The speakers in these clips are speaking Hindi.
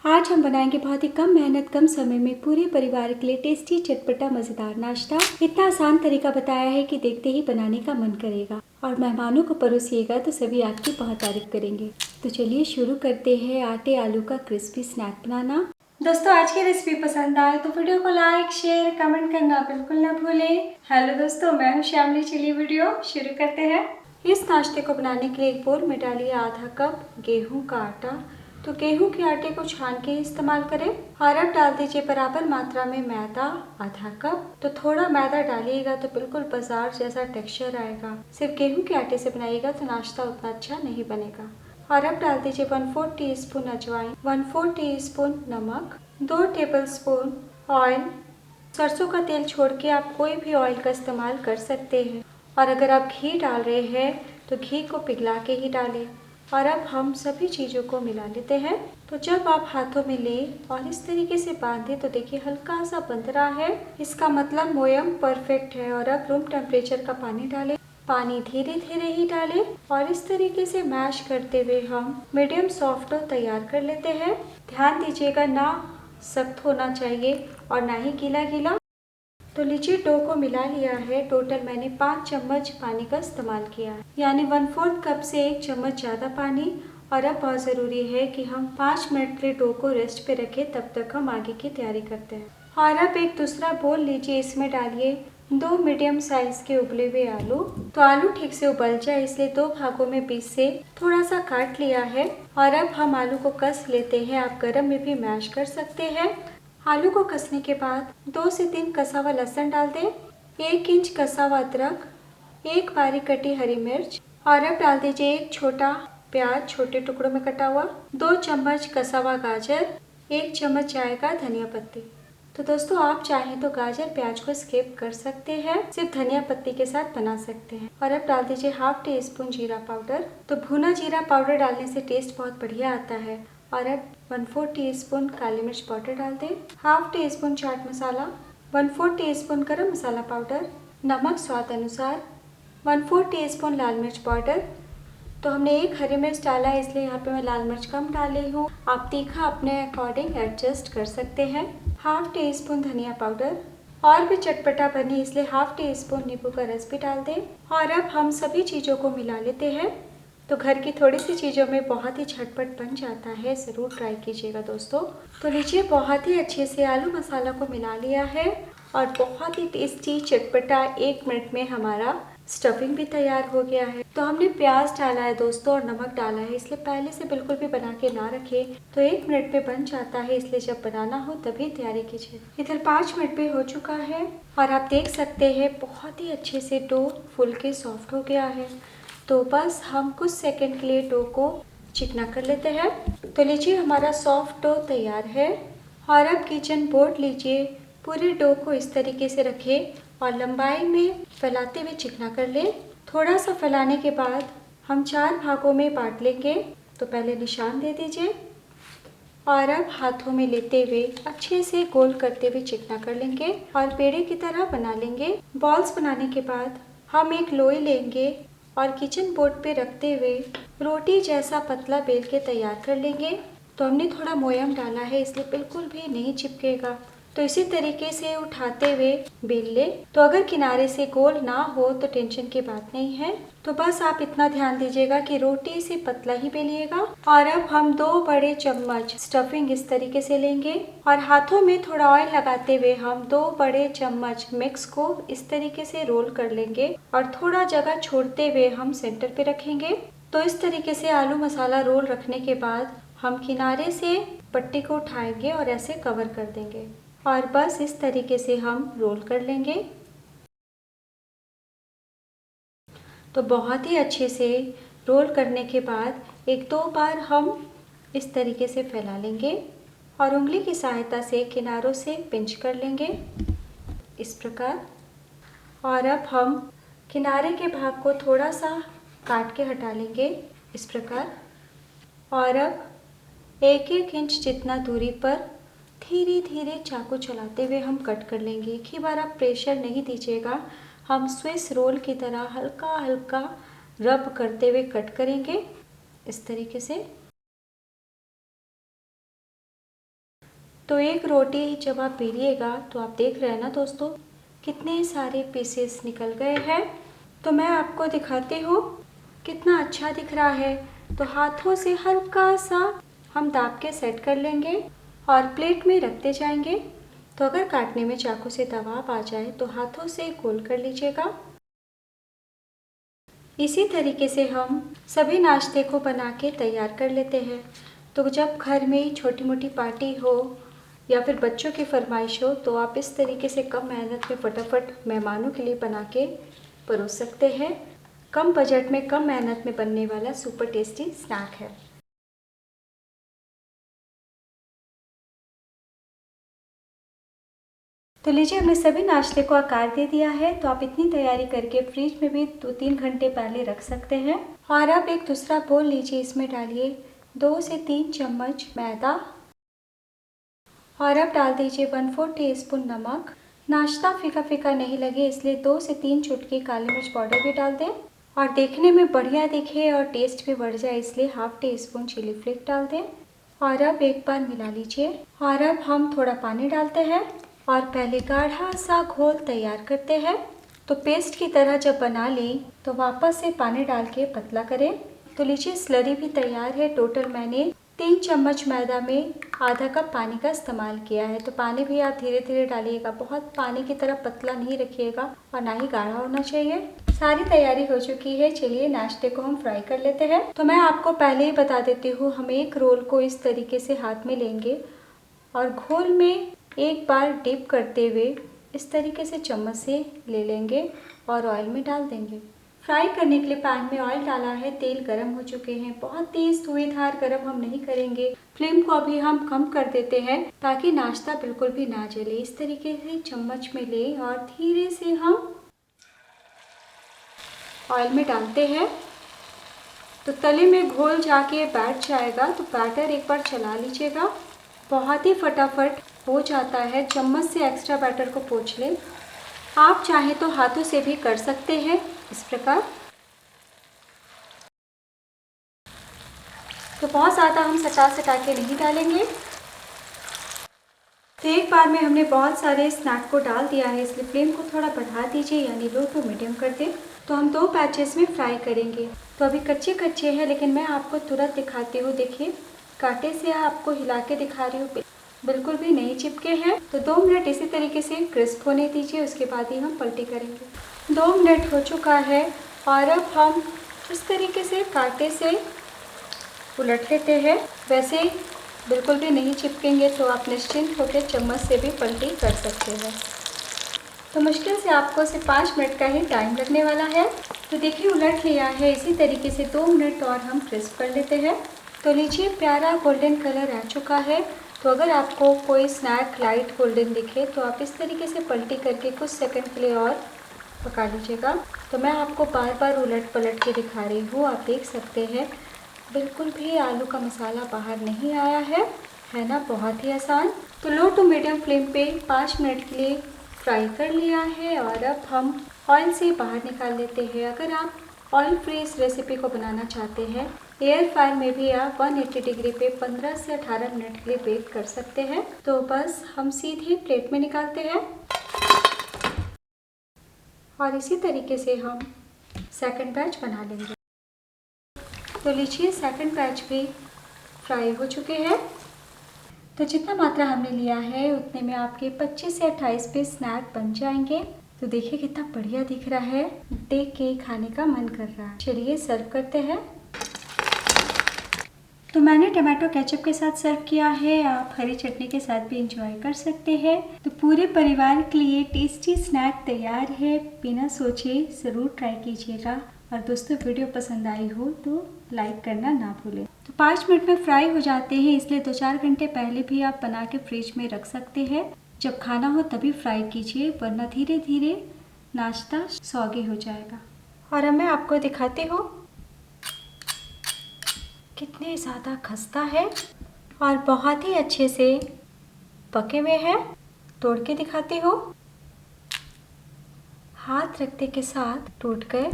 आज हम बनाएंगे बहुत ही कम मेहनत कम समय में पूरे परिवार के लिए टेस्टी चटपटा मजेदार नाश्ता। इतना आसान तरीका बताया है कि देखते ही बनाने का मन करेगा और मेहमानों को परोसिएगा तो सभी आपकी बहुत तारीफ करेंगे। तो चलिए शुरू करते हैं आटे आलू का क्रिस्पी स्नैक बनाना। दोस्तों आज की रेसिपी पसंद आए तो वीडियो को लाइक शेयर कमेंट करना बिल्कुल ना भूलें। हेलो दोस्तों, मैं हूँ श्यामली। चलिए वीडियो शुरू करते हैं। इस नाश्ते को बनाने के लिए एक बोल में डालिए आधा कप गेहूं का आटा। तो गेहूं के आटे को छान के इस्तेमाल करें और अब डाल दीजिए बराबर मात्रा में मैदा आधा कप। तो थोड़ा मैदा डालिएगा तो बिल्कुल बाजार जैसा टेक्सचर आएगा। सिर्फ गेहूं के आटे से बनाइएगा तो नाश्ता उतना अच्छा नहीं बनेगा। और अब डाल दीजिए 1/4 टीस्पून अजवाइन, 1/4 टीस्पून नमक, 2 टेबलस्पून ऑयल। सरसों का तेल छोड़ के आप कोई भी ऑयल का इस्तेमाल कर सकते हैं। और अगर आप घी डाल रहे हैं तो घी को पिघला के ही डालें। और अब हम सभी चीज़ों को मिला लेते हैं। तो जब आप हाथों में लें और इस तरीके से बांधें तो देखिए हल्का सा बंध रहा है, इसका मतलब मोयम परफेक्ट है। और अब रूम टेम्परेचर का पानी डालें। पानी धीरे धीरे ही डालें और इस तरीके से मैश करते हुए हम मीडियम सॉफ्ट डो तैयार कर लेते हैं। ध्यान दीजिएगा ना सख्त होना चाहिए और ना ही गीला गीला। तो लीजिए डो को मिला लिया है। टोटल मैंने 5 चम्मच पानी का इस्तेमाल किया है, यानी 1/4 कप से 1 चम्मच ज़्यादा पानी। और अब बहुत ज़रूरी है कि हम 5 मिनट के लिए डो को रेस्ट पे रखें, तब तक हम आगे की तैयारी करते हैं। और अब एक दूसरा बोल लीजिए, इसमें डालिए 2 मीडियम साइज के उबले हुए आलू। तो आलू ठीक से उबल जाए इसलिए 2 भागों में बीच से थोड़ा सा काट लिया है। और अब हम आलू को कस लेते हैं। आप गरम में भी मैश कर सकते हैं। आलू को कसने के बाद 2 से 3 कसा हुआ लहसुन डाल दें, 1 इंच कसा हुआ अदरक, 1 बारीक कटी हरी मिर्च। और अब डाल दीजिए 1 छोटा प्याज छोटे टुकड़ों में कटा हुआ, 2 चम्मच कसा हुआ गाजर, 1 चम्मच चाय का धनिया पत्ती। तो दोस्तों आप चाहें तो गाजर प्याज को स्किप कर सकते हैं, सिर्फ धनिया पत्ती के साथ बना सकते हैं। और अब डाल दीजिए 1/2 टीस्पून जीरा पाउडर। तो भुना जीरा पाउडर डालने से टेस्ट बहुत बढ़िया आता है। और अब 1/4 टीस्पून काली मिर्च पाउडर डाल दें, 1/2 टीस्पून चाट मसाला, 1/4 टीस्पून गरम मसाला पाउडर, नमक स्वाद अनुसार, 1/4 टीस्पून लाल मिर्च पाउडर। तो हमने 1 हरी मिर्च डाला है इसलिए यहाँ पे मैं लाल मिर्च कम डाली हूँ। आप तीखा अपने अकॉर्डिंग एडजस्ट कर सकते हैं। 1/2 टीस्पून धनिया पाउडर। और भी चटपटा बने इसलिए 1/2 टीस्पून नींबू का रस भी डाल दें। और अब हम सभी चीज़ों को मिला लेते हैं। तो घर की थोड़ी सी चीज़ों में बहुत ही झटपट बन जाता है, ज़रूर ट्राई कीजिएगा दोस्तों। तो लीजिए बहुत ही अच्छे से आलू मसाला को मिला लिया है और बहुत ही टेस्टी चटपटा 1 मिनट में हमारा स्टफिंग भी तैयार हो गया है। तो हमने प्याज डाला है दोस्तों और नमक डाला है, इसलिए पहले से बिल्कुल भी बना के ना रखें, तो 1 मिनट में बन जाता है। इसलिए जब बनाना हो तभी तैयारी कीजिए। इधर 5 मिनट भी हो चुका है और आप देख सकते हैं बहुत ही अच्छे से डो फूल के सॉफ्ट हो गया है। तो बस हम कुछ सेकंड के लिए डो को चिकना कर लेते हैं। तो लीजिए हमारा सॉफ्ट डो तैयार है। और अब किचन बोर्ड लीजिए, पूरे डो को इस तरीके से रखें और लंबाई में फैलाते हुए चिकना कर लें। थोड़ा सा फैलाने के बाद हम 4 भागों में बांट लेंगे। तो पहले निशान दे दीजिए और अब हाथों में लेते हुए अच्छे से गोल करते हुए चिकना कर लेंगे और पेड़े की तरह बना लेंगे। बॉल्स बनाने के बाद हम एक लोई लेंगे और किचन बोर्ड पे रखते हुए रोटी जैसा पतला बेल के तैयार कर लेंगे। तो हमने थोड़ा मोयम डाला है इसलिए बिल्कुल भी नहीं चिपकेगा। तो इसी तरीके से उठाते हुए बेल ले। तो अगर किनारे से गोल ना हो तो टेंशन की बात नहीं है। तो बस आप इतना ध्यान दीजिएगा कि रोटी से पतला ही बेलिएगा। और अब हम 2 बड़े चम्मच स्टफिंग इस तरीके से लेंगे और हाथों में थोड़ा ऑयल लगाते हुए हम 2 बड़े चम्मच मिक्स को इस तरीके से रोल कर लेंगे और थोड़ा जगह छोड़ते हुए हम सेंटर पे रखेंगे। तो इस तरीके से आलू मसाला रोल रखने के बाद हम किनारे से पट्टी को उठाएंगे और ऐसे कवर कर देंगे और बस इस तरीके से हम रोल कर लेंगे। तो बहुत ही अच्छे से रोल करने के बाद 1-2 बार हम इस तरीके से फैला लेंगे और उंगली की सहायता से किनारों से पिंच कर लेंगे इस प्रकार। और अब हम किनारे के भाग को थोड़ा सा काट के हटा लेंगे इस प्रकार। और अब 1-1 इंच जितना दूरी पर धीरे धीरे चाकू चलाते हुए हम कट कर लेंगे। एक ही बार आप प्रेशर नहीं दीजिएगा, हम स्विस रोल की तरह हल्का हल्का रब करते हुए कट करेंगे इस तरीके से। तो एक रोटी जब आप बेलिएगा तो आप देख रहे हैं ना दोस्तों, कितने सारे पीसेस निकल गए हैं। तो मैं आपको दिखाती हूँ कितना अच्छा दिख रहा है। तो हाथों से हल्का सा हम दाब के सेट कर लेंगे और प्लेट में रखते जाएंगे। तो अगर काटने में चाकू से दबाव आ जाए तो हाथों से गोल कर लीजिएगा। इसी तरीके से हम सभी नाश्ते को बना के तैयार कर लेते हैं। तो जब घर में छोटी मोटी पार्टी हो या फिर बच्चों की फरमाइश हो तो आप इस तरीके से कम मेहनत में फटाफट मेहमानों के लिए बना के परोस सकते हैं। कम बजट में कम मेहनत में बनने वाला सुपर टेस्टी स्नैक है। तो लीजिए, हमने सभी नाश्ते को आकार दे दिया है। तो आप इतनी तैयारी करके फ्रिज में भी 2-3 घंटे पहले रख सकते हैं। और अब एक दूसरा बोल लीजिए, इसमें डालिए 2 से 3 चम्मच मैदा और अब डाल दीजिए 1/4 टीस्पून नमक। नाश्ता फीका फीका नहीं लगे इसलिए 2 से 3 चुटकी काली मिर्च पाउडर भी डाल दें और देखने में बढ़िया दिखे और टेस्ट भी बढ़ जाए इसलिए 1/2 टीस्पून चिली फ्लेक्स डाल दें। और अब एक बार मिला लीजिए और अब हम थोड़ा पानी डालते हैं और पहले गाढ़ा सा घोल तैयार करते हैं। तो पेस्ट की तरह जब बना लें तो वापस से पानी डाल के पतला करें। तो लीजिए, स्लरी भी तैयार है। टोटल मैंने 3 चम्मच मैदा में आधा कप पानी का इस्तेमाल किया है। तो पानी भी आप धीरे धीरे डालिएगा, बहुत पानी की तरह पतला नहीं रखिएगा और ना ही गाढ़ा होना चाहिए। सारी तैयारी हो चुकी है। चलिए नाश्ते को हम फ्राई कर लेते हैं। तो मैं आपको पहले ही बता देती हूँ, हम एक रोल को इस तरीके से हाथ में लेंगे और घोल में एक बार डिप करते हुए इस तरीके से चम्मच से ले लेंगे और ऑयल में डाल देंगे। फ्राई करने के लिए पैन में ऑयल डाला है, तेल गरम हो चुके हैं। बहुत तेज धुएंधार गरम हम नहीं करेंगे, फ्लेम को अभी हम कम कर देते हैं ताकि नाश्ता बिल्कुल भी ना जले। इस तरीके से चम्मच में ले और धीरे से हम ऑयल में डालते हैं। तो तले में घोल जाके बैठ जाएगा। तो बैटर एक बार चला लीजिएगा, बहुत ही फटाफट हो जाता है। चम्मच से एक्स्ट्रा बैटर को पोंछ लें। आप चाहें तो हाथों से भी कर सकते हैं इस प्रकार। तो बहुत ज़्यादा हम सटा के नहीं डालेंगे। तो एक बार में हमने बहुत सारे स्नैक को डाल दिया है इसलिए फ्लेम को थोड़ा बढ़ा दीजिए, यानी लो टू मीडियम कर दें। तो हम 2 बैचेस में फ्राई करेंगे। तो अभी कच्चे कच्चे हैं लेकिन मैं आपको तुरंत दिखाती हूँ। देखिए, कांटे से आपको हिला के दिखा रही हूँ, बिल्कुल भी नहीं चिपके हैं। तो 2 मिनट इसी तरीके से क्रिस्प होने दीजिए, उसके बाद ही हम पलटी करेंगे। 2 मिनट हो चुका है और अब हम इस तरीके से कांटे से उलट लेते हैं। वैसे बिल्कुल भी नहीं चिपकेंगे तो आप निश्चिंत होकर चम्मच से भी पलटी कर सकते हैं। तो मुश्किल से आपको सिर्फ 5 मिनट का ही टाइम लगने वाला है। तो देखिए, उलट लिया है। इसी तरीके से 2 मिनट और हम क्रिस्प कर लेते हैं। तो लीजिए, प्यारा गोल्डन कलर आ चुका है। तो अगर आपको कोई स्नैक लाइट गोल्डन दिखे तो आप इस तरीके से पलटी करके कुछ सेकंड के लिए और पका लीजिएगा। तो मैं आपको बार बार उलट पलट के दिखा रही हूँ। आप देख सकते हैं बिल्कुल भी आलू का मसाला बाहर नहीं आया है ना, बहुत ही आसान। तो लो टू मीडियम फ्लेम पे 5 मिनट के लिए फ्राई कर लिया है और अब हम ऑयल से बाहर निकाल लेते हैं। अगर आप ऑयल फ्री इस रेसिपी को बनाना चाहते हैं, एयर फ्रायर में भी आप 180 डिग्री पे 15 से 18 मिनट के लिए बेक कर सकते हैं। तो बस हम सीधे प्लेट में निकालते हैं और इसी तरीके से हम सेकंड बैच बना लेंगे। तो लीजिए, सेकंड बैच भी फ्राई हो चुके हैं। तो जितना मात्रा हमने लिया है उतने में आपके 25 से 28 पीस स्नैक बन जाएंगे। तो देखिए कितना बढ़िया दिख रहा है, देख के खाने का मन कर रहा है। चलिए सर्व करते हैं। तो मैंने टमाटो केचप के साथ सर्व किया है, आप हरी चटनी के साथ भी इंजॉय कर सकते हैं। तो पूरे परिवार के लिए टेस्टी स्नैक तैयार है, बिना सोचे ज़रूर ट्राई कीजिएगा। और दोस्तों, वीडियो पसंद आई हो तो लाइक करना ना भूलें। तो 5 मिनट में फ्राई हो जाते हैं, इसलिए 2-4 घंटे पहले भी आप बना के फ्रिज में रख सकते हैं। जब खाना हो तभी फ्राई कीजिए, वरना धीरे धीरे नाश्ता सौगी हो जाएगा। और अब मैं आपको दिखाती हूँ कितने ज़्यादा खस्ता है और बहुत ही अच्छे से पके हुए हैं। तोड़ के दिखाती हूँ, हाथ रखते के साथ टूट गए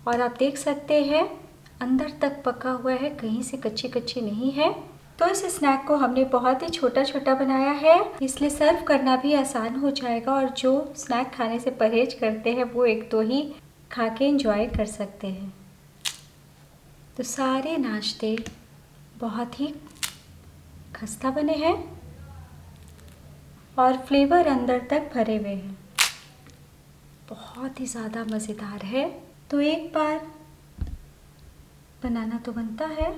और आप देख सकते हैं अंदर तक पका हुआ है, कहीं से कच्ची कच्ची नहीं है। तो इस स्नैक को हमने बहुत ही छोटा छोटा बनाया है, इसलिए सर्व करना भी आसान हो जाएगा और जो स्नैक खाने से परहेज करते हैं वो एक दो ही खा के एंजॉय कर सकते हैं। तो सारे नाश्ते बहुत ही खस्ता बने हैं और फ्लेवर अंदर तक भरे हुए हैं, बहुत ही ज़्यादा मज़ेदार है। तो एक बार बनाना तो बनता है।